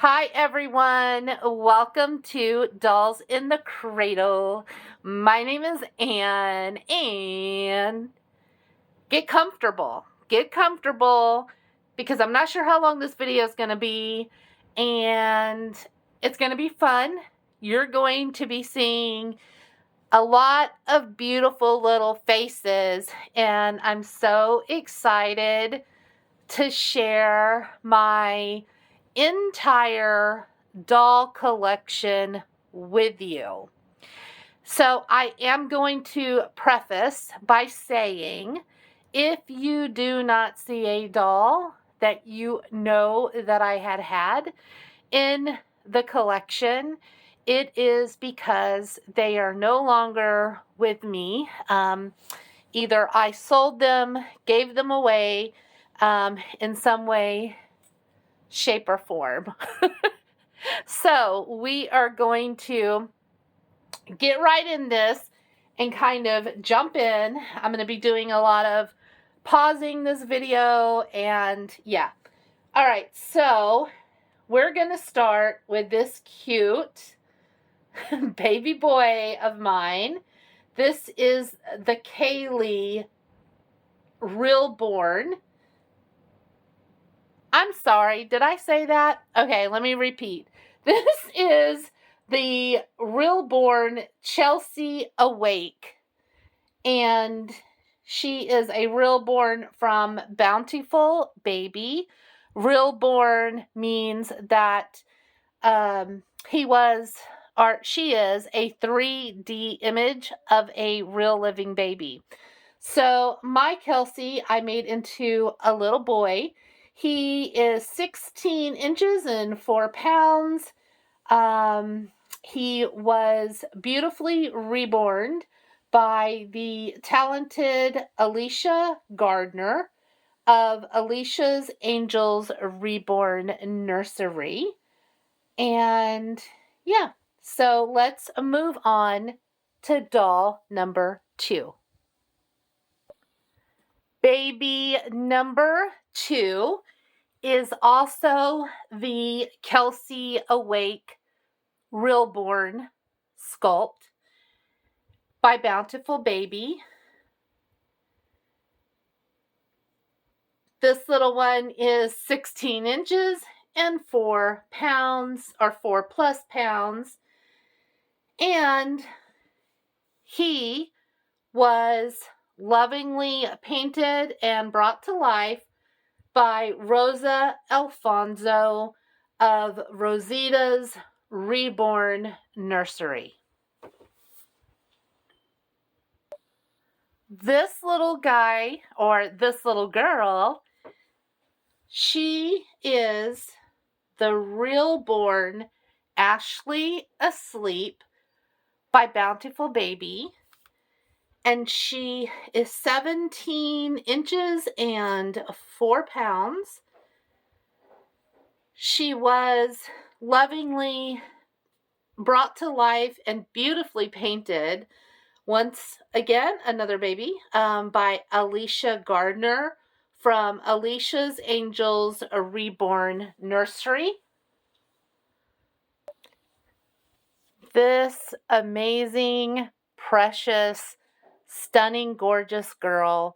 Hi everyone, welcome to Dolls in the Cradle. My name is Anne and get comfortable. Get comfortable because I'm not sure how long this video is going to be and it's going to be fun. You're going to be seeing a lot of beautiful little faces and I'm so excited to share my entire doll collection with you. So I am going to preface by saying, if you do not see a doll that you know that I had in the collection, it is because they are no longer with me. Either I sold them, gave them away in some way, shape, or form. So we are going to get right in this and kind of jump in. I'm going to be doing a lot of pausing this video and yeah. All right, so we're going to start with this cute baby boy of mine. This is the Kayy Reborn. I'm sorry, did I say that? Okay, let me repeat. This is the Reborn Kelsey Awake, and she is a Reborn from Bountiful Baby. Reborn means that she is a 3D image of a real living baby. So my Kelsey, I made into a little boy. He is 16 inches and 4 pounds. He was beautifully reborn by the talented Alicia Gardner of Alicia's Angels Reborn Nursery. And yeah, so let's move on to doll number 2. Baby number 2 is also the Kelsey Awake Reborn sculpt by Bountiful Baby. This little one is 16 inches and 4 pounds, or 4 plus pounds. And he was lovingly painted and brought to life by Rosa Alfonso of Rosita's Reborn Nursery. This little guy, or this little girl, she is the Reborn Ashley Asleep by Bountiful Baby. And she is 17 inches and 4 pounds. She was lovingly brought to life and beautifully painted, once again, another baby, by Alicia Gardner from Alicia's Angels Reborn Nursery. This amazing, precious, stunning, gorgeous girl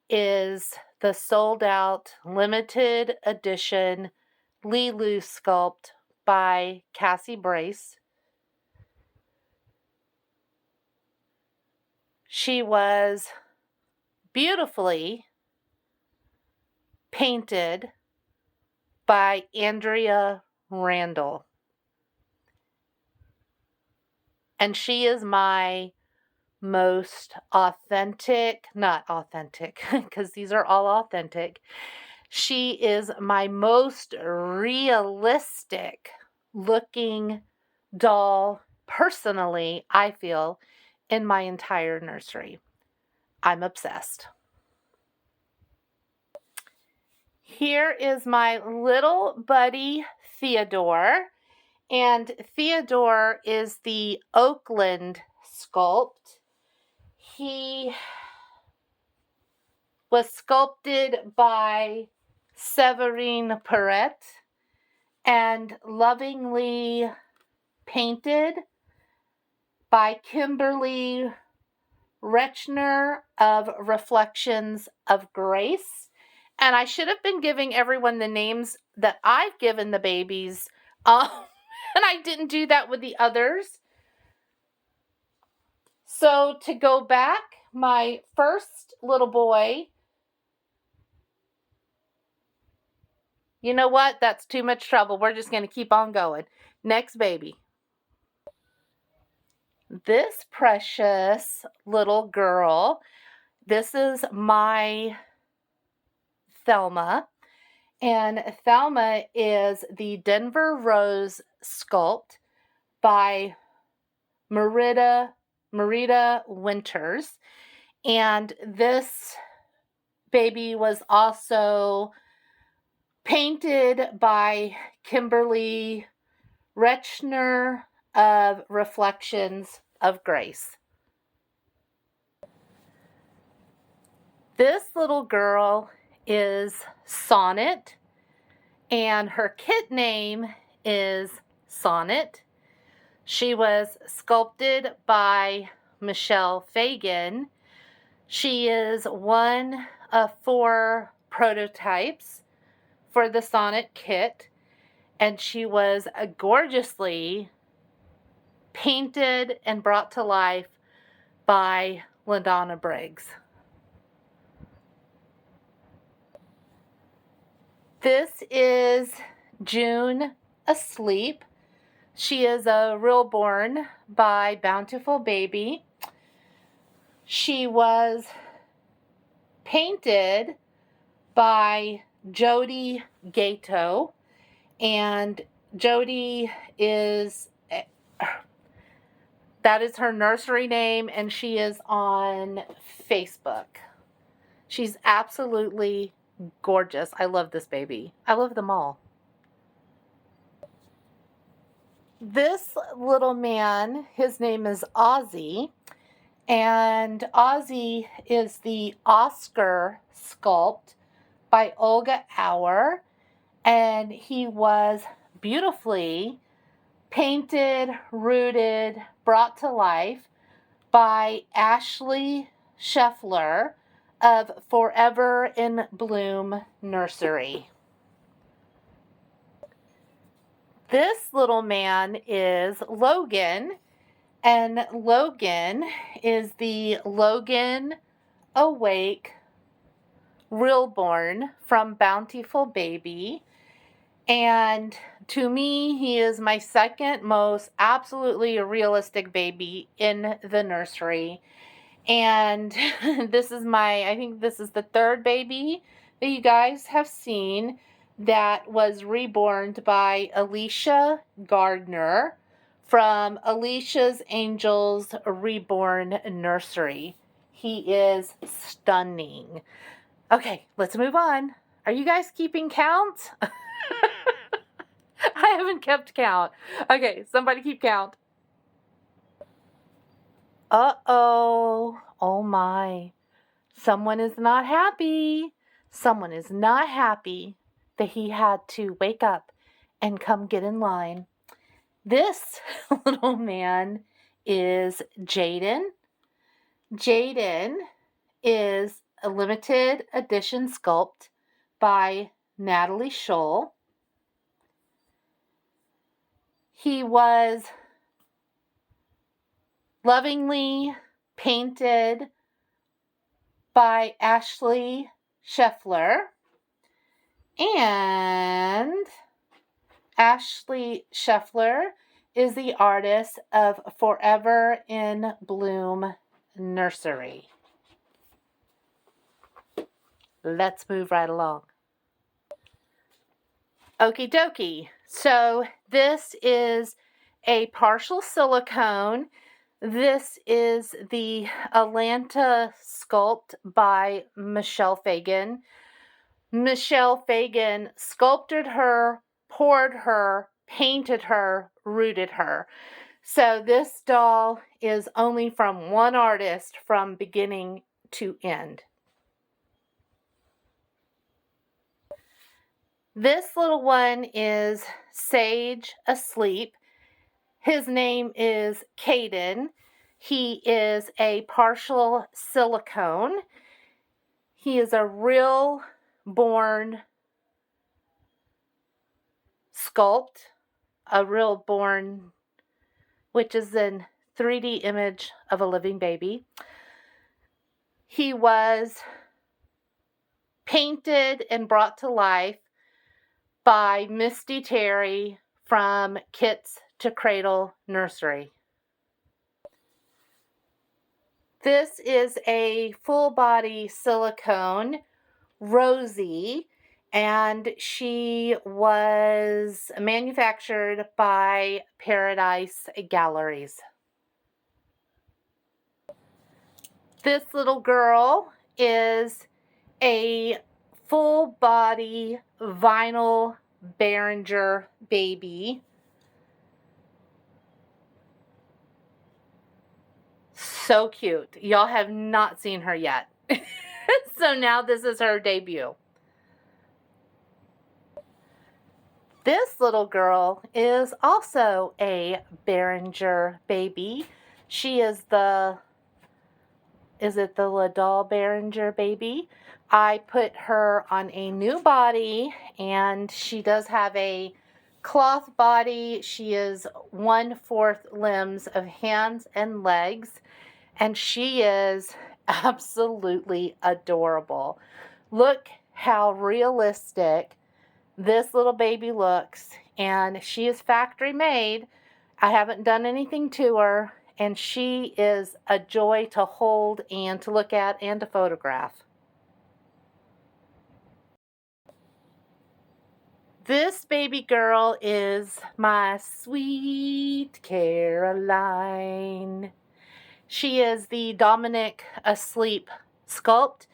is the sold out limited edition Lilu sculpt by Cassie Brace. She was beautifully painted by Andrea Randall. And she is my most authentic, not authentic, because these are all authentic. She is my most realistic looking doll, personally, I feel, in my entire nursery. I'm obsessed. Here is my little buddy, Theodore. And Theodore is the Oakland sculpt. He was sculpted by Severine Perret. and lovingly painted by Kimberly Rechner of Reflections of Grace. And I should have been giving everyone the names that I've given the babies, and I didn't do that with the others. So to go back, my first little boy, you know what? That's too much trouble. We're just going to keep on going. Next baby. This precious little girl, this is my Thelma. And Thelma is the Denver Rose sculpt by Merida Winters. And this baby was also painted by Kimberly Rechner of Reflections of Grace. This little girl is Sonet, and her kit name is Sonet. She was sculpted by Michelle Fagan. She is one of 4 prototypes for the Sonet kit, and she was gorgeously painted and brought to life by LaDonna Briggs. This is June Asleep. She is a Reborn by Bountiful Baby. She was painted by Jody Gato, and Jody is, that is her nursery name, and she is on Facebook. She's absolutely gorgeous. I love this baby. I love them all. This little man, his name is Ozzy, and Ozzy is the Oscar sculpt by Olga Auer, and he was beautifully painted, rooted, brought to life by Ashley Scheffler of Forever in Bloom Nursery. This little man is Logan, and Logan is the Logan Awake Reborn from Bountiful Baby. And to me, he is my second most absolutely realistic baby in the nursery. And this is I think this is the 3rd baby that you guys have seen that was reborn by Alicia Gardner from Alicia's Angels Reborn Nursery. He is stunning. Okay, let's move on. Are you guys keeping count? I haven't kept count. Okay, somebody keep count. Uh-oh. Oh my. Someone is not happy. Someone is not happy that he had to wake up and come get in line. This little man is Jaden. Jaden is a limited edition sculpt by Natalie Scholl. He was lovingly painted by Ashley Scheffler, and Ashley Scheffler is the artist of Forever in Bloom Nursery. Let's move right along. Okie dokie. So this is a partial silicone. This is the Atlanta sculpt by Michelle Fagan. Michelle Fagan sculpted her, poured her, painted her, rooted her. So this doll is only from one artist from beginning to end. This little one is Sage asleep. His name is Jaden. He is a partial silicone. He is a real born sculpt, a real born, which is an 3D image of a living baby. He was painted and brought to life by Misty Terry from Kits to Cradle Nursery. This is a full body silicone, Rosie, and she was manufactured by Paradise Galleries. This little girl is a full body vinyl Berenger baby. So cute. Y'all have not seen her yet. So now this is her debut. This little girl is also a Berenger baby. She is the doll Berenger baby? I put her on a new body, and she does have a cloth body. She is 1/4 limbs of hands and legs, and she is absolutely adorable. Look how realistic this little baby looks, and she is factory made. I haven't done anything to her, and she is a joy to hold and to look at and to photograph. This baby girl is my sweet Caroline. She is the Dominic Asleep sculpt.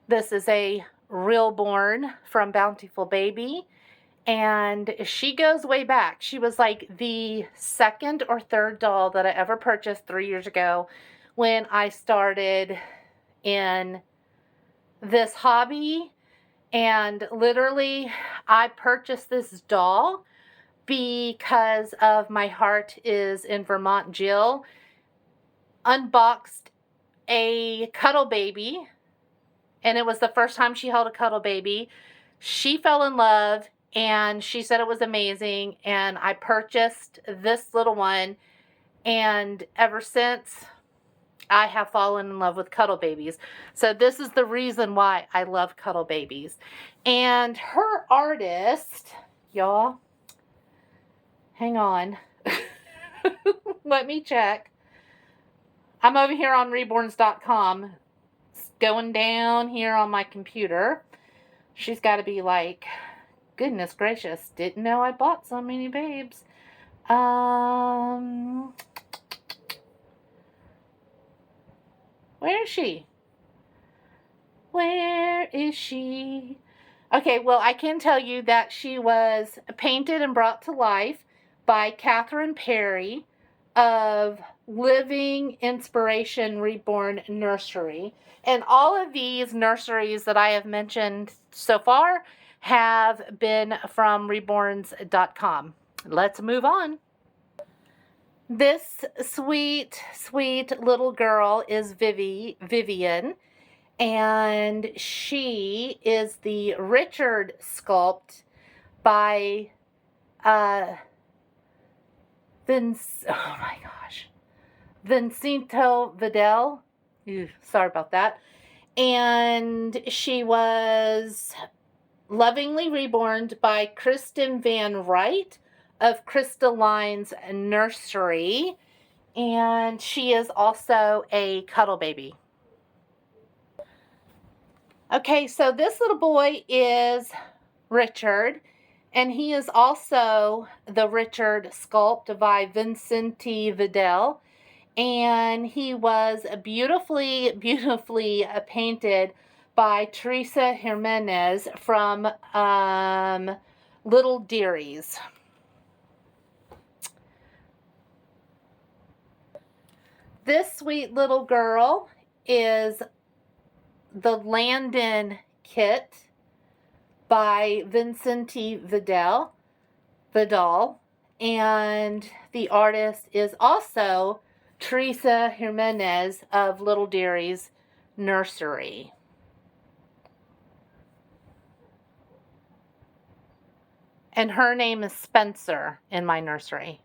This is a real born from Bountiful Baby, and she goes way back. She was like the second or third doll that I ever purchased 3 years ago when I started in this hobby. And literally, I purchased this doll because of My Heart is in Vermont Jill unboxed a cuddle baby, and it was the first time she held a cuddle baby. She fell in love, and she said it was amazing, and I purchased this little one, and ever since, I have fallen in love with cuddle babies. So this is the reason why I love cuddle babies. And her artist, y'all, hang on. Let me check. I'm over here on reborns.com. It's going down here on my computer. She's got to be like, goodness gracious, didn't know I bought so many babes. Where is she? Where is she? Okay, well, I can tell you that she was painted and brought to life by Catherine Perry of Living Inspiration Reborn Nursery. And all of these nurseries that I have mentioned so far have been from reborns.com. Let's move on. This sweet, sweet little girl is Vivian, and she is the Richard sculpt by Vincento Vidal. Sorry about that. And she was lovingly reborn by Kristen Van Wright of Crystaline's Nursery, and she is also a cuddle baby. Okay, so this little boy is Richard, and he is also the Richard sculpt by Vincenti Vidal, and he was beautifully, beautifully painted by Teresa Jimenez from Little Dearies. This sweet little girl is the Landon kit. by Vincenti Vidal, and the artist is also Teresa Jimenez of Little Deary's Nursery. And her name is Spencer in my nursery.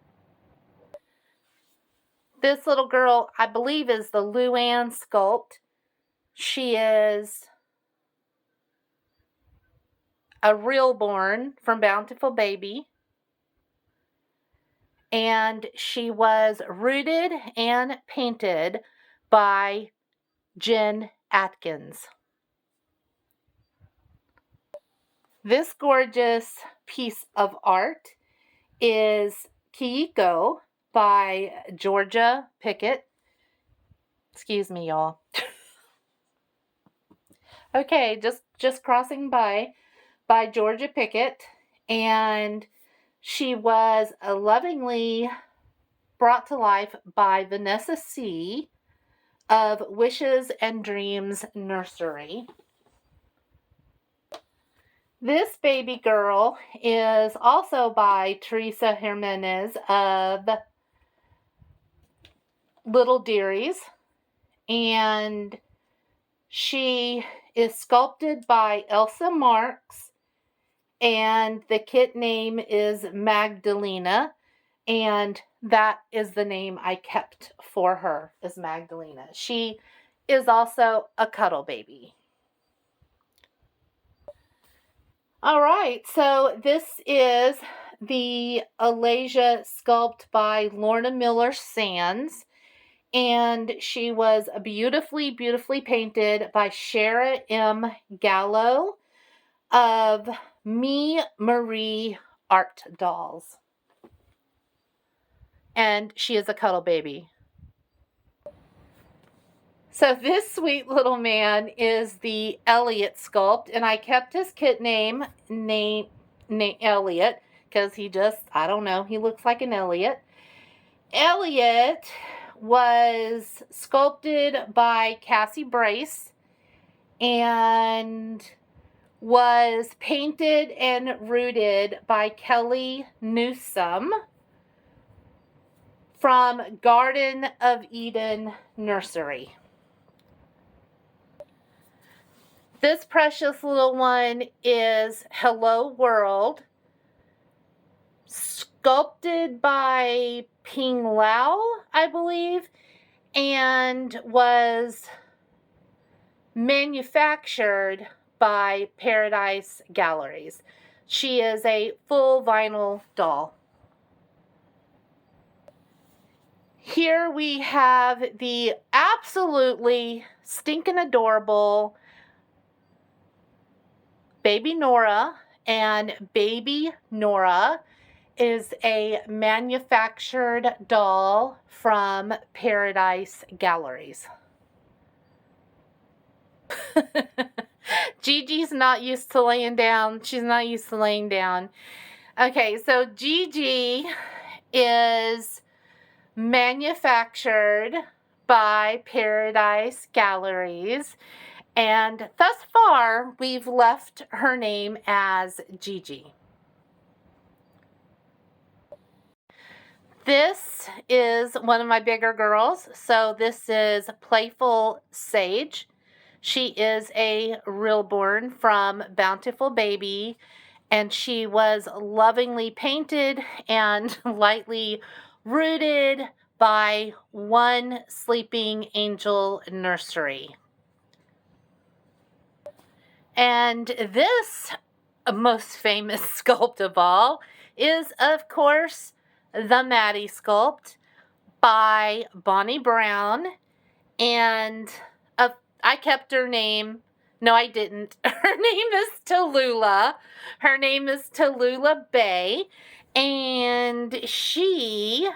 This little girl, I believe, is the Luann sculpt. She is a reborn from Bountiful Baby. And she was rooted and painted by Jen Atkins. This gorgeous piece of art is Kiko by Georgia Pickett. Excuse me, y'all. Okay, just crossing by Georgia Pickett, and she was lovingly brought to life by Vanessa C. of Wishes and Dreams Nursery. This baby girl is also by Teresa Jimenez of Little Dearies, and she is sculpted by Elsa Marks, and the kit name is Magdalena, and that is the name I kept for her, is Magdalena. She is also a cuddle baby. All right, so this is the Alasia sculpt by Lorna Miller Sands, and she was beautifully, beautifully painted by Shara M. Gallo of Me Marie Art Dolls. And she is a cuddle baby. So this sweet little man is the Elliot sculpt, and I kept his kit name Elliot because he just, I don't know, he looks like an Elliot. Elliot was sculpted by Cassie Brace and was painted and rooted by Kelly Newsome from Garden of Eden Nursery. This precious little one is Hello World, sculpted by Ping Lao, I believe, and was manufactured by Paradise Galleries. She is a full vinyl doll. Here we have the absolutely stinking adorable Baby Nora, and Baby Nora is a manufactured doll from Paradise Galleries. Gigi's not used to laying down. She's not used to laying down. Okay, so Gigi is manufactured by Paradise Galleries, and thus far we've left her name as Gigi. This is one of my bigger girls, so this is Playful Sage. She is a reborn from Bountiful Baby, and she was lovingly painted and lightly rooted by One Sleeping Angel Nursery. And this most famous sculpt of all is, of course, the Maddie sculpt by Bonnie Brown, and I kept her name. No, I didn't. Her name is Tula. Her name is Tula Bay, and she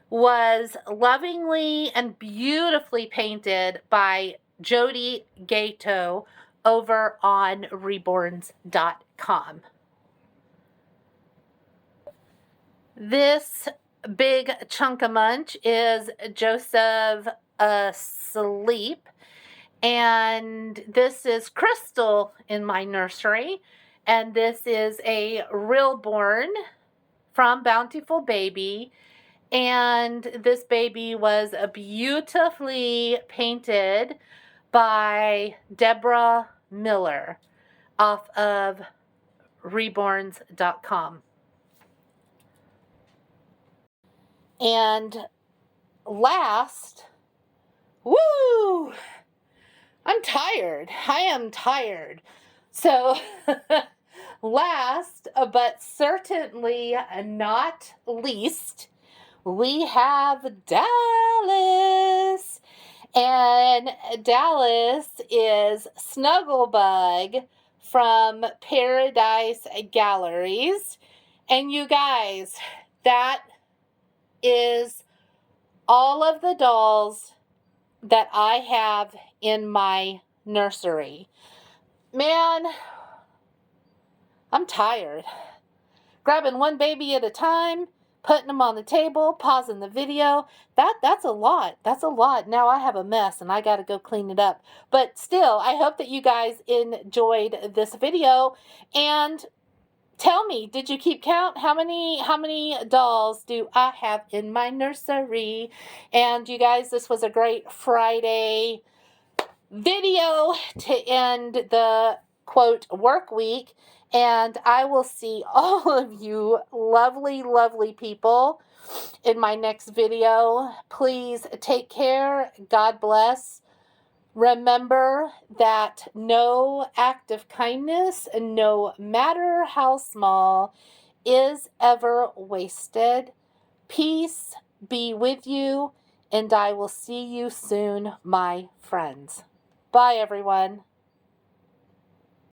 was lovingly and beautifully painted by Jody Gato over on reborns.com. This big chunk of munch is Joseph Asleep, and this is Crystal in my nursery, And this is a Reborn from Bountiful Baby. And this baby was beautifully painted by Deborah Miller off of reborns.com. And last, woo! I'm tired. I am tired. So, last but certainly not least, we have Dallas. And Dallas is Snugglebug from Paradise Galleries. And you guys, that is all of the dolls that I have in my nursery. Man, I'm tired. Grabbing one baby at a time, putting them on the table, pausing the video. That's a lot. That's a lot. Now I have a mess and I got to go clean it up. But still, I hope that you guys enjoyed this video. And tell me, did you keep count? How many dolls do I have in my nursery? And you guys, this was a great Friday video to end the quote work week. And I will see all of you lovely, lovely people in my next video. Please take care. God bless. Remember that no act of kindness, no matter how small, is ever wasted. Peace be with you, and I will see you soon, my friends. Bye, everyone.